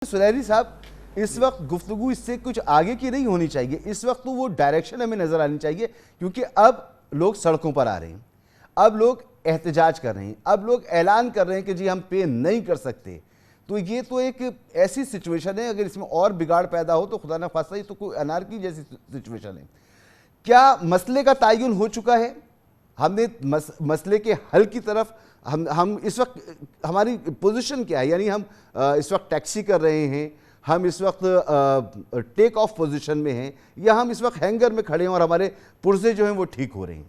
سلیری صاحب اس وقت گفتگو اس سے کچھ آگے کی نہیں ہونی چاہیے. اس وقت تو وہ ڈائریکشن ہمیں نظر آنی چاہیے کیونکہ اب لوگ سڑکوں پر آ رہے ہیں, اب لوگ احتجاج کر رہے ہیں, اب لوگ اعلان کر رہے ہیں کہ جی ہم پے نہیں کر سکتے. تو یہ تو ایک ایسی سچویشن ہے, اگر اس میں اور بگاڑ پیدا ہو تو خدا نہ خواستہ یہ تو کوئی انارکی جیسی سچویشن ہے. کیا مسئلے کا تعین ہو چکا ہے؟ ہم نے مسئلے کے حل کی طرف ہم اس وقت ہماری پوزیشن کیا ہے؟ یعنی ہم اس وقت ٹیکسی کر رہے ہیں, ہم اس وقت ٹیک آف پوزیشن میں ہیں, یا ہم اس وقت ہینگر میں کھڑے ہیں اور ہمارے پرزے جو ہیں وہ ٹھیک ہو رہے ہیں؟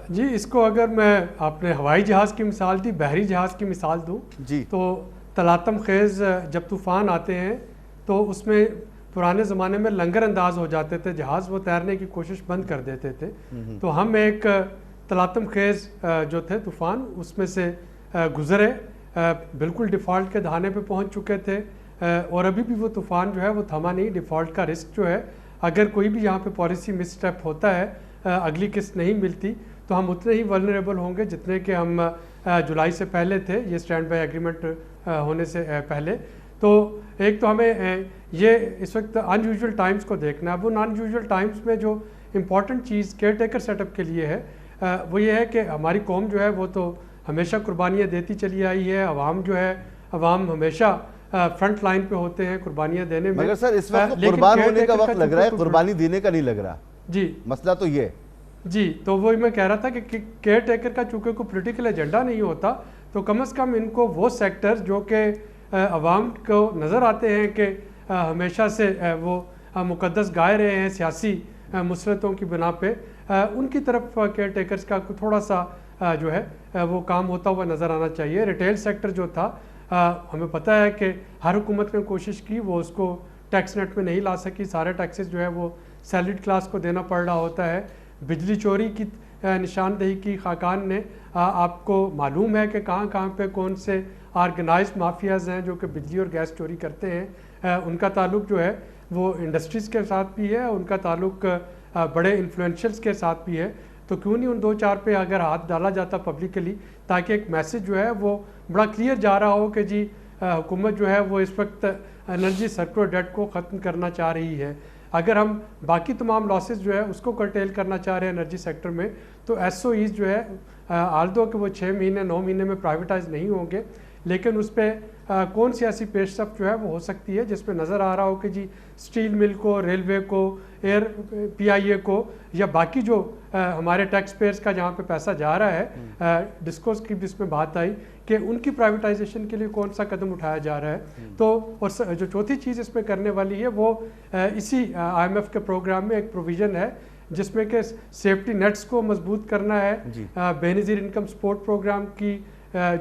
جی اس کو اگر میں آپ نے ہوائی جہاز کی مثال دی, بحری جہاز کی مثال دوں جی تو تلاطم خیز جب طوفان آتے ہیں تو اس میں پرانے زمانے میں لنگر انداز ہو جاتے تھے جہاز, وہ تیرنے کی کوشش بند کر دیتے تھے. تو ہم ایک تلاطم خیز جو تھے طوفان اس میں سے گزرے, بالکل ڈیفالٹ کے دہانے پہ پہنچ چکے تھے, اور ابھی بھی وہ طوفان جو ہے وہ تھما نہیں. ڈیفالٹ کا رسک جو ہے, اگر کوئی بھی یہاں پہ پالیسی مس اسٹیپ ہوتا ہے, اگلی قسط نہیں ملتی, تو ہم اتنے ہی ولنریبل ہوں گے جتنے کہ ہم جولائی سے پہلے تھے, یہ اسٹینڈ بائی ایگریمنٹ ہونے سے پہلے. تو ایک تو ہمیں یہ اس وقت ان یوزول ٹائمز کو دیکھنا ہے. اب ان ان یوزول ٹائمز میں جو امپورٹنٹ چیز کیئر ٹیکر سیٹ اپ کے لیے ہے وہ یہ ہے کہ ہماری قوم جو ہے وہ تو ہمیشہ قربانیاں دیتی چلی آئی ہے. عوام جو ہے, عوام ہمیشہ فرنٹ لائن پہ ہوتے ہیں قربانیاں دینے میں. مگر سر اس وقت قربان ہونے کا وقت لگ رہا ہے, قربانی دینے کا نہیں لگ رہا. جی مسئلہ تو یہ جی تو وہی میں کہہ رہا تھا کہ کیئر ٹیکر کا چونکہ کوئی پولیٹیکل ایجنڈا نہیں ہوتا, تو کم از کم ان کو وہ سیکٹر جو کہ عوام کو نظر آتے ہیں کہ ہمیشہ سے وہ مقدس گائے رہے ہیں سیاسی مسلطوں کی بنا پہ, ان کی طرف کیئر ٹیکرز کا تھوڑا سا جو ہے وہ کام ہوتا ہوا نظر آنا چاہیے. ریٹیل سیکٹر جو تھا, ہمیں پتہ ہے کہ ہر حکومت نے کوشش کی, وہ اس کو ٹیکس نیٹ میں نہیں لا سکی. سارے ٹیکسز جو ہے وہ سیلریڈ کلاس کو دینا پڑ رہا ہوتا ہے. بجلی چوری کی نشاندہی کی خاقان نے, آپ کو معلوم ہے کہ کہاں کہاں پہ کون سے آرگنائزڈ مافیاز ہیں جو کہ بجلی اور گیس چوری کرتے ہیں. ان کا تعلق جو ہے وہ انڈسٹریز کے ساتھ بھی ہے, ان کا تعلق بڑے انفلوئنشلز کے ساتھ بھی ہے. تو کیوں نہیں ان دو چار پہ اگر ہاتھ ڈالا جاتا پبلکلی, تاکہ ایک میسج جو ہے وہ بڑا کلیئر جا رہا ہو کہ جی حکومت جو ہے وہ اس وقت انرجی سیکٹر ڈیٹ کو ختم کرنا چاہ رہی ہے. اگر ہم باقی تمام لاسز جو ہے اس کو کرٹیل کرنا چاہ رہے ہیں انرجی سیکٹر میں, تو ایس او ایز جو ہے آلدو کہ وہ 6 مہینے 9 مہینے میں پرائیویٹائز نہیں ہوں گے, لیکن اس پہ کون سی ایسی پیش رفت جو ہے وہ ہو سکتی ہے جس میں نظر آ رہا ہو کہ جی اسٹیل مل کو, ریلوے کو, ایئر پی آئی اے کو, یا باقی جو ہمارے ٹیکس پیئرز کا جہاں پہ پیسہ جا رہا ہے, ڈسکوز کی بھی اس میں بات آئی کہ ان کی پرائیویٹائزیشن کے لیے کون سا قدم اٹھایا جا رہا ہے. تو اور جو چوتھی چیز اس میں کرنے والی ہے وہ اسی آئی ایم ایف کے پروگرام میں ایک پروویژن ہے جس میں کہ سیفٹی نیٹس کو مضبوط کرنا ہے. بے نظیر انکم سپورٹ پروگرام کی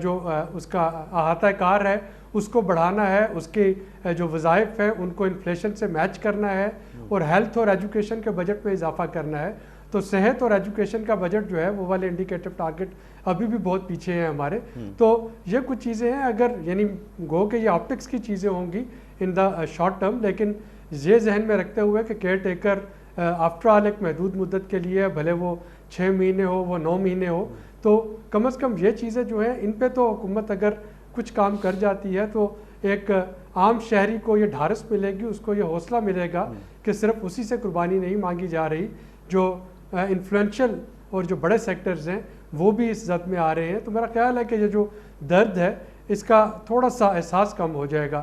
جو اس کا احاطہ کار ہے اس کو بڑھانا ہے, اس کے جو وظائف ہیں ان کو انفلیشن سے میچ کرنا ہے, اور ہیلتھ اور ایجوکیشن کے بجٹ میں اضافہ کرنا ہے. تو صحت اور ایجوکیشن کا بجٹ جو ہے وہ والے انڈیکیٹو ٹارگٹ ابھی بھی بہت پیچھے ہیں ہمارے. تو یہ کچھ چیزیں ہیں, اگر یعنی گو کہ یہ آپٹکس کی چیزیں ہوں گی ان دا شارٹ ٹرم, لیکن یہ ذہن میں رکھتے ہوئے کہ کیئر ٹیکر آفٹر آل ایک محدود مدت کے لیے, بھلے وہ 6 مہینے ہو وہ 9 مہینے ہو, تو کم از کم یہ چیزیں جو ہیں ان پہ تو حکومت اگر کچھ کام کر جاتی ہے تو ایک عام شہری کو یہ ڈھارس ملے گی, اس کو یہ حوصلہ ملے گا کہ صرف اسی سے قربانی نہیں مانگی جا رہی, جو انفلوئنشل اور جو بڑے سیکٹرز ہیں وہ بھی اس زد میں آ رہے ہیں. تو میرا خیال ہے کہ یہ جو درد ہے اس کا تھوڑا سا احساس کم ہو جائے گا.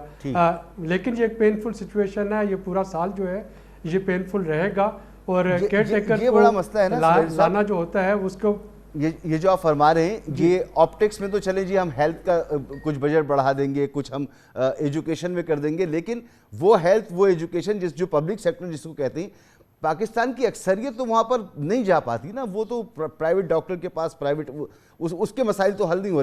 لیکن یہ ایک پینفل سچویشن ہے, یہ پورا سال جو ہے یہ پینفل رہے گا, اور کیئر ٹیکر کو لانا جو ہوتا ہے اس کو یہ جو آپ فرما رہے ہیں یہ آپٹکس میں تو چلیں جی ہم ہیلتھ کا کچھ بجٹ بڑھا دیں گے, کچھ ہم ایجوکیشن میں کر دیں گے, لیکن وہ ہیلتھ وہ ایجوکیشن جو پبلک سیکٹر جس کو کہتے ہیں, پاکستان کی اکثریت تو وہاں پر نہیں جا پاتی نا. وہ تو پرائیویٹ ڈاکٹر کے پاس, پرائیویٹ اس کے مسائل تو حل نہیں ہو